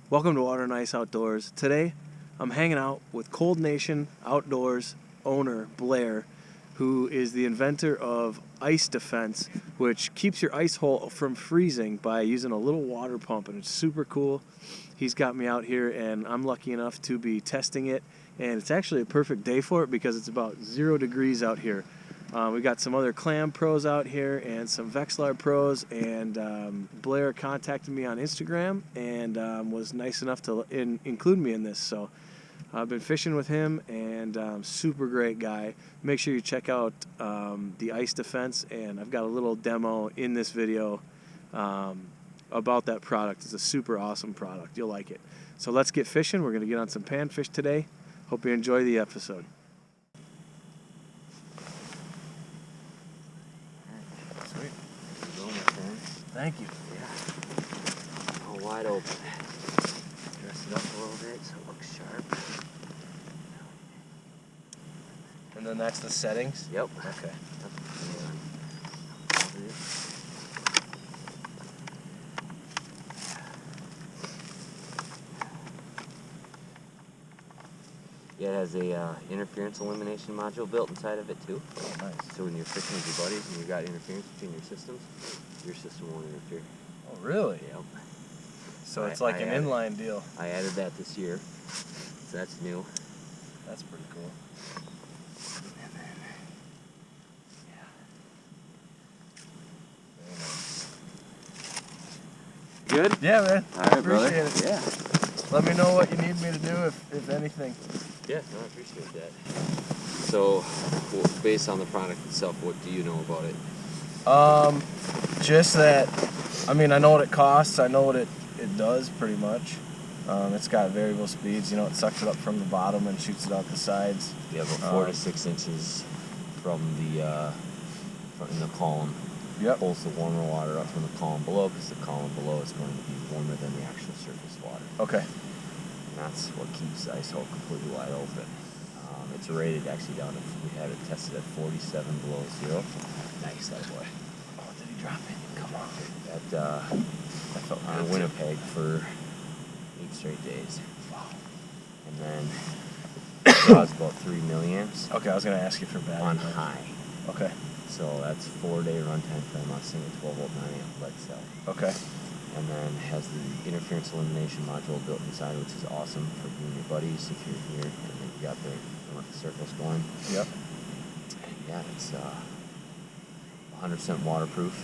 Welcome to Water and Ice Outdoors. Today, I'm hanging out with Cold Nation Outdoors owner Blair, who is the inventor of ice defense, which keeps your ice hole from freezing by using a little water pump, and it's super cool. He's got me out here, and I'm lucky enough to be testing it, and it's actually a perfect day for it because it's about 0 degrees out here. We got some other clam pros out here and some Vexlar pros, and Blair contacted me on Instagram and was nice enough to include me in this. So I've been fishing with him, and super great guy. Make sure you check out the ice defense, and I've got a little demo in this video about that product. It's a super awesome product. You'll like it. So let's get fishing. We're going to get on some panfish today. Hope you enjoy the episode. Sweet. Thank you. Yeah. All wide open. Dress it up a little bit so it looks sharp. And then that's the settings? Yep. Okay. Yeah, it has a interference elimination module built inside of it too. Oh, nice. So when you're fishing with your buddies and you've got interference between your systems, your system won't interfere. Oh, really? Yep. So it's like an inline deal. I added that this year, so that's new. That's pretty cool. And then, yeah. Good? Yeah, man. All right, brother. Appreciate it. Yeah. Let me know what you need me to do, if anything. Yeah, no, I appreciate that. So, based on the product itself, what do you know about it? Just that, I mean, I know what it costs. I know what it does, pretty much. It's got variable speeds. You know, it sucks it up from the bottom and shoots it out the sides. Yeah, about 4 to 6 inches from the in the column. Yep. Pulls the warmer water up from the column below, because the column below is going to be warmer than the actual surface water. Okay. And that's what keeps the ice hole completely wide open. It's rated actually down to, we had it tested at 47 below zero. Nice, that boy. Oh, did he drop it? Come on. That felt on Winnipeg for 8 straight days. Wow. And then it draws about 3 milliamps. Okay, I was going to ask you for battery. On high. Okay. So that's 4-day runtime time on a single 12-volt 9-amp lead cell. Okay. And then has the interference elimination module built inside, which is awesome for you and your buddies if you're here and then you got the circles going. Yep. And yeah, it's 100% waterproof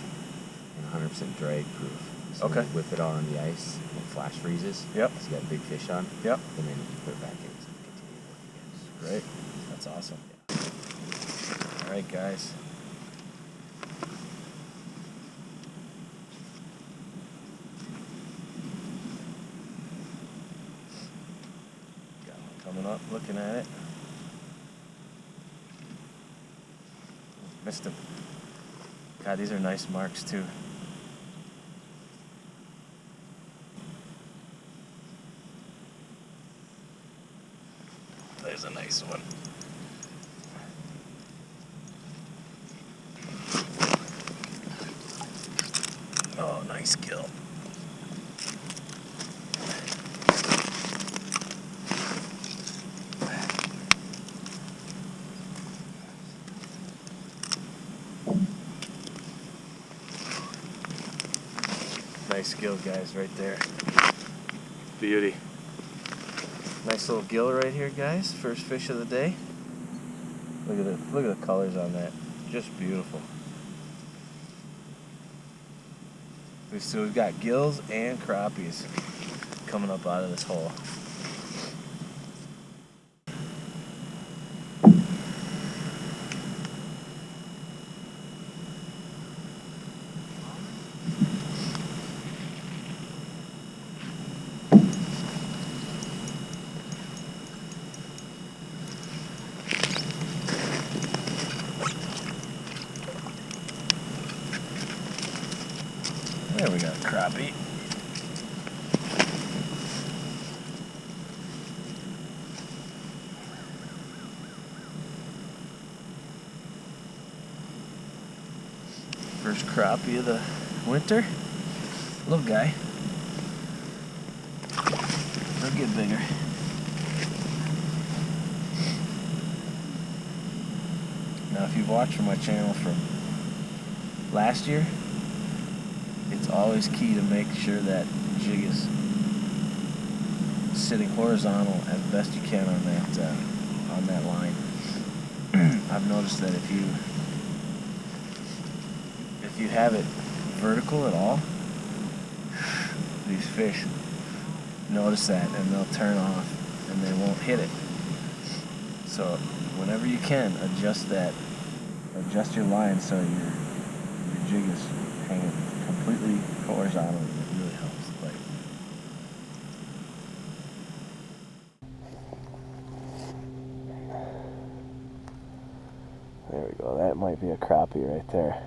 and 100% drag proof. So Okay. when you whip it out on the ice and it flash freezes. Yep. So you got big fish on. Yep. And then you can put it back in so you can continue working again. Great. That's awesome. All right, guys. Got one coming up, looking at it. Missed him. God, these are nice marks too. There's a nice one. Oh, nice kill. Nice skill, guys, right there. Beauty. Nice little gill right here, guys. First fish of the day. Look at the colors on that. Just beautiful. So we've got gills and crappies coming up out of this hole. There we got a crappie. First crappie of the winter. Little guy. They'll get bigger. Now, if you've watched from my channel from last year, it's always key to make sure that jig is sitting horizontal as best you can on that line. I've noticed that if you have it vertical at all, these fish notice that and they'll turn off and they won't hit it. So whenever you can, adjust your line so your jig is hanging completely horizontal. It really helps the bite. There we go. That might be a crappie right there.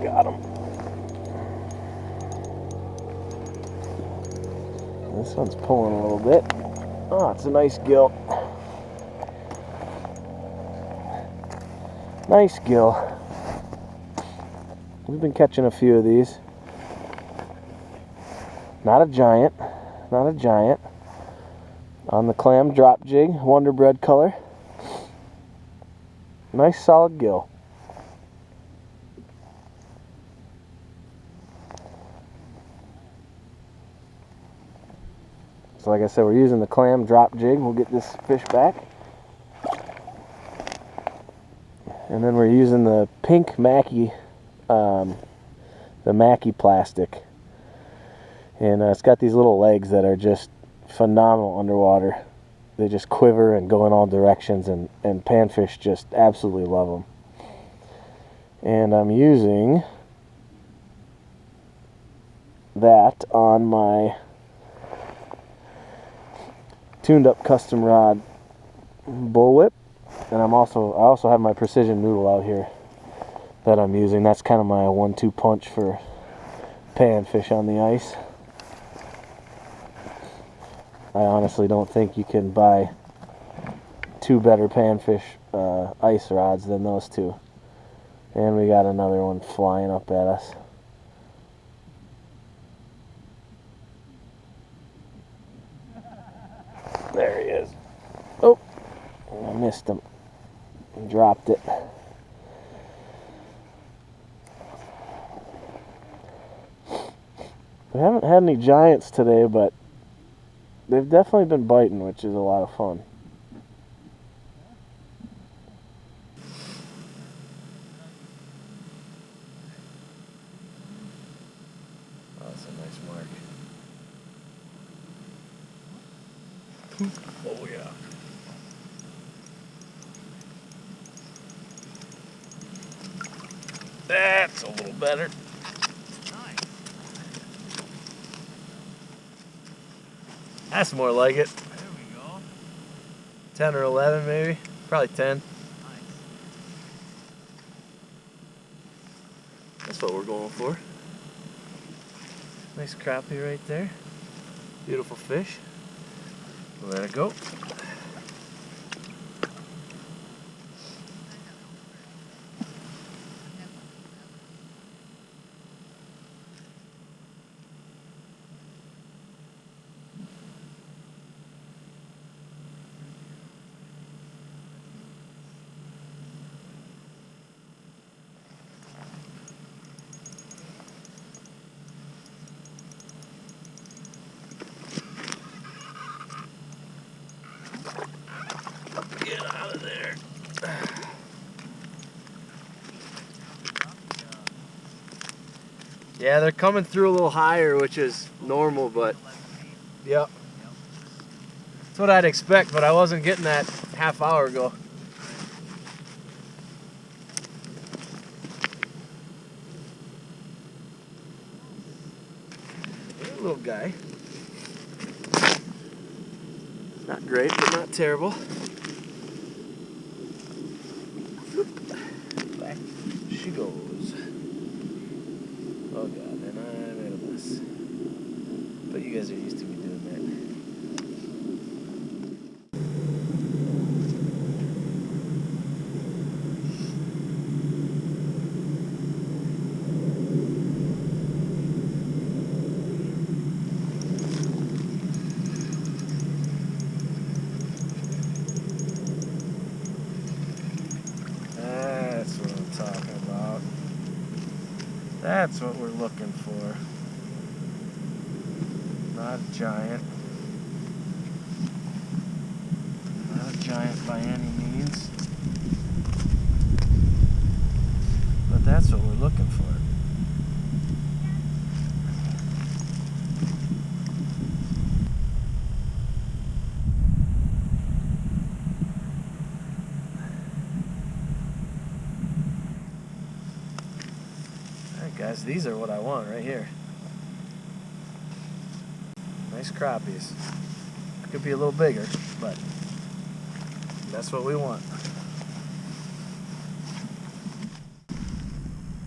Got him. This one's pulling a little bit. Oh, it's a nice gill. Nice gill. We've been catching a few of these. Not a giant. Not a giant. On the clam drop jig, Wonder Bread color. Nice solid gill. So like I said, we're using the clam drop jig. We'll get this fish back. And then we're using the pink Mackie, the Mackie plastic. And it's got these little legs that are just phenomenal underwater. They just quiver and go in all directions, and panfish just absolutely love them. And I'm using that on my tuned up custom rod bullwhip, and I also have my precision noodle out here that I'm using. That's kind of my 1-2 punch for panfish on the ice. I honestly don't think you can buy two better panfish ice rods than those two. And we got another one flying up at us. There he is. Oh, I missed him. Dropped it. We haven't had any giants today, but they've definitely been biting, which is a lot of fun. Oh, that's a nice mark. Oh yeah. That's a little better. That's more like it. There we go. 10 or 11 maybe. Probably 10. Nice. That's what we're going for. Nice crappie right there. Beautiful fish. Let it go. Get out of there. Yeah, they're coming through a little higher, which is normal, but yep. That's what I'd expect, but I wasn't getting that half hour ago. Little guy. Not great, but not terrible. You guys are used to me doing that. That's what I'm talking about. That's what we're looking for. Not a giant. Not a giant by any means. But that's what we're looking for. Alright guys, these are what I want right here. Nice crappies. Could be a little bigger, but that's what we want.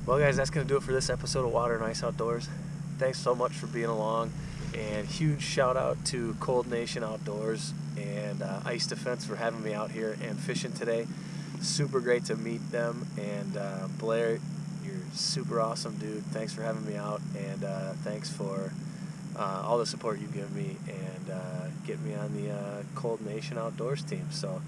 Well guys, that's going to do it for this episode of Water and Ice Outdoors. Thanks so much for being along, and huge shout out to Cold Nation Outdoors and Ice Defense for having me out here and fishing today. Super great to meet them, and Blair, you're super awesome dude. Thanks for having me out, and thanks for all the support you've given me and getting me on the Cold Nation Outdoors team. So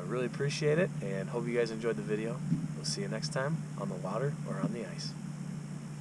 really appreciate it, and hope you guys enjoyed the video. We'll see you next time on the water or on the ice.